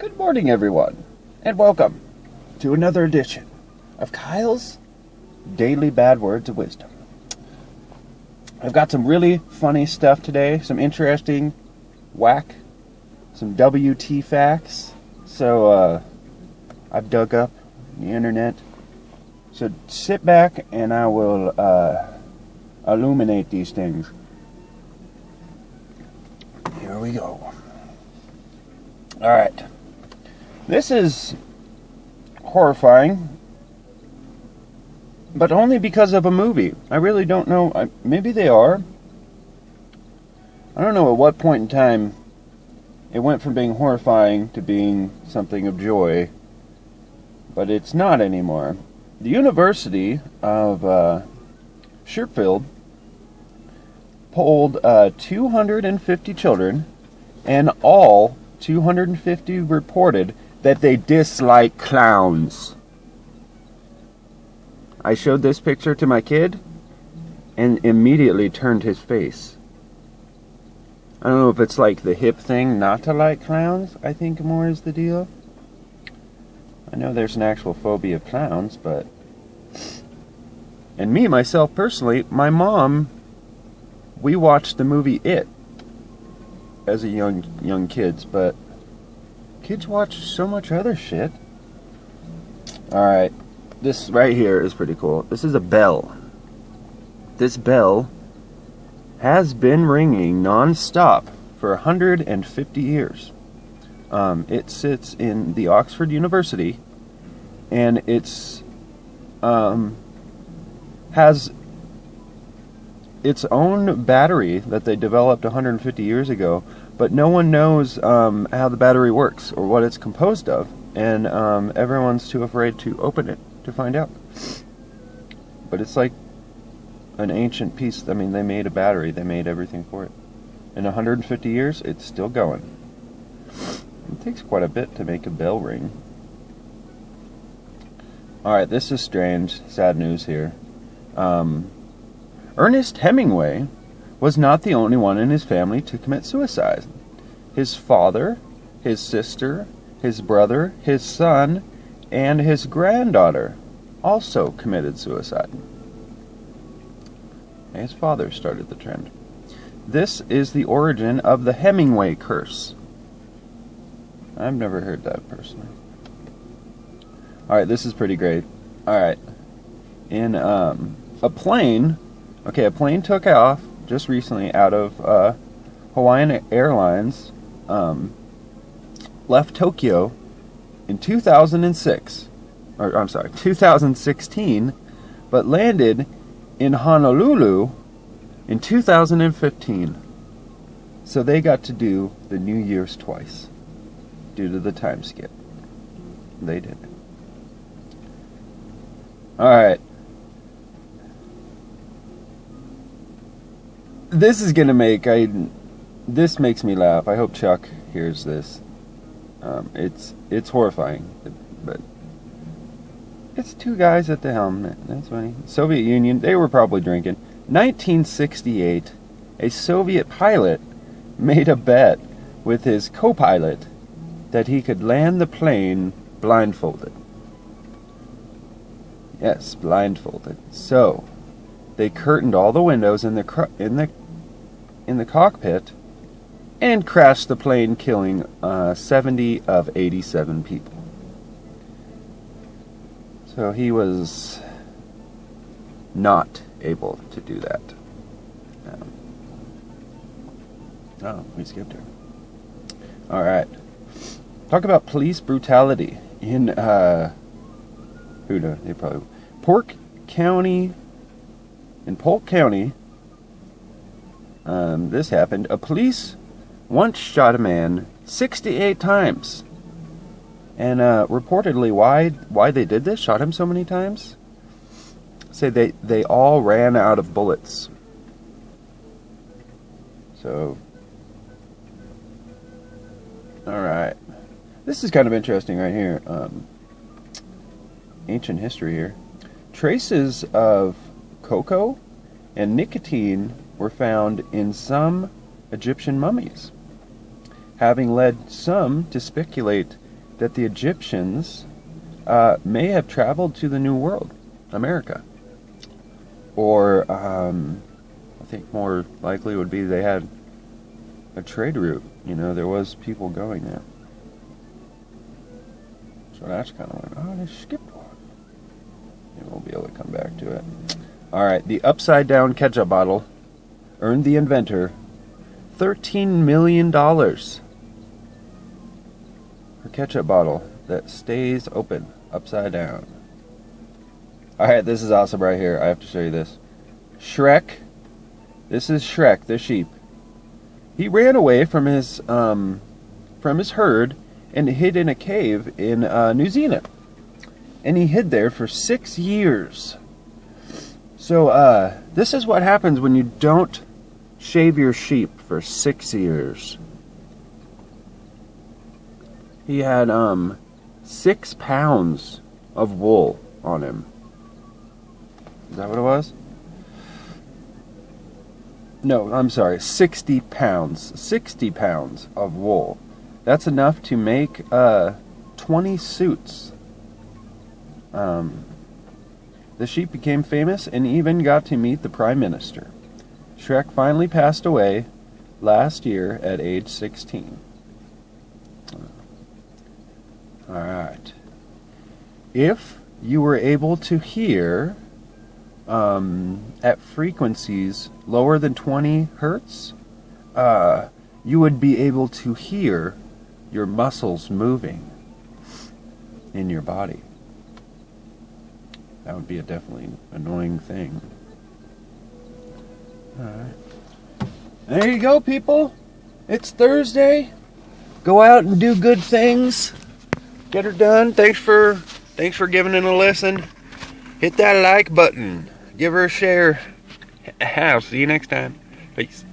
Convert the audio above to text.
Good morning, everyone, and welcome to another edition of Kyle's Daily Bad Words of Wisdom. I've got some really funny stuff today, some interesting whack, some WT facts. So, I've dug up the internet. So sit back and I will illuminate these things. Here we go. Alright. This is horrifying, but only because of a movie. I really don't know. Maybe they are. I don't know at what point in time it went from being horrifying to being something of joy, but it's not anymore. The University of Sheffield polled 250 children, and all 250 reported that they dislike clowns. I showed this picture to my kid and immediately turned his face. I don't know if it's like the hip thing not to like clowns, I think more is the deal. I know there's an actual phobia of clowns, but... And me, myself, personally, my mom, we watched the movie It as a young kids, but kids watch so much other shit. Alright, this right here is pretty cool. This is a bell. This bell has been ringing non-stop for 150 years. It sits in the Oxford University, and it's has its own battery that they developed 150 years ago, but no one knows how the battery works or what it's composed of, and everyone's too afraid to open it to find out. But it's like an ancient piece. I mean, they made a battery, they made everything for it. In 150 years, it's still going. It takes quite a bit to make a bell ring. Alright, this is strange, sad news here. Ernest Hemingway was not the only one in his family to commit suicide. His father, his sister, his brother, his son, and his granddaughter also committed suicide. His father started the trend. This is the origin of the Hemingway curse. I've never heard that personally. Alright, this is pretty great. Alright. In a plane took off just recently out of Hawaiian Airlines, left Tokyo in 2016, but landed in Honolulu in 2015. So they got to do the New Year's twice due to the time skip. They did it. Alright. This is gonna this makes me laugh. I hope Chuck hears this. It's horrifying, but it's two guys at the helm. That's funny. Soviet Union, they were probably drinking. 1968, a Soviet pilot made a bet with his co-pilot that he could land the plane blindfolded. Yes, blindfolded. So they curtained all the windows in the cockpit and crashed the plane, killing 70 of 87 people. So he was not able to do that. Oh, we skipped her. Alright. Talk about police brutality in Polk County. In Polk County, this happened. A police once shot a man 68 times. And reportedly why they did this, shot him so many times, say they all ran out of bullets. So, alright. This is kind of interesting right here. Ancient history here. Traces of cocoa and nicotine were found in some Egyptian mummies, having led some to speculate that the Egyptians may have traveled to the New World, America. Or I think more likely would be they had a trade route. You know, there was people going there. So that's kind of like, oh, they skipped one. Maybe we'll be able to come back to it. All right, the upside down ketchup bottle earned the inventor $13 million. For ketchup bottle that stays open upside down. All right, this is awesome right here. I have to show you this. Shrek. This is Shrek, the sheep. He ran away from his herd and hid in a cave in New Zealand. And he hid there for 6 years. So this is what happens when you don't shave your sheep for 6 years. He had 6 pounds of wool on him. Is that what it was? No, I'm sorry, 60 pounds. 60 pounds of wool. That's enough to make 20 suits. The sheep became famous and even got to meet the Prime Minister. Shrek finally passed away last year at age 16. Alright. If you were able to hear at frequencies lower than 20 hertz, you would be able to hear your muscles moving in your body. That would be a definitely annoying thing. Alright. There you go, people. It's Thursday. Go out and do good things. Get her done. Thanks for giving it a listen. Hit that like button. Give her a share. I'll see you next time. Peace.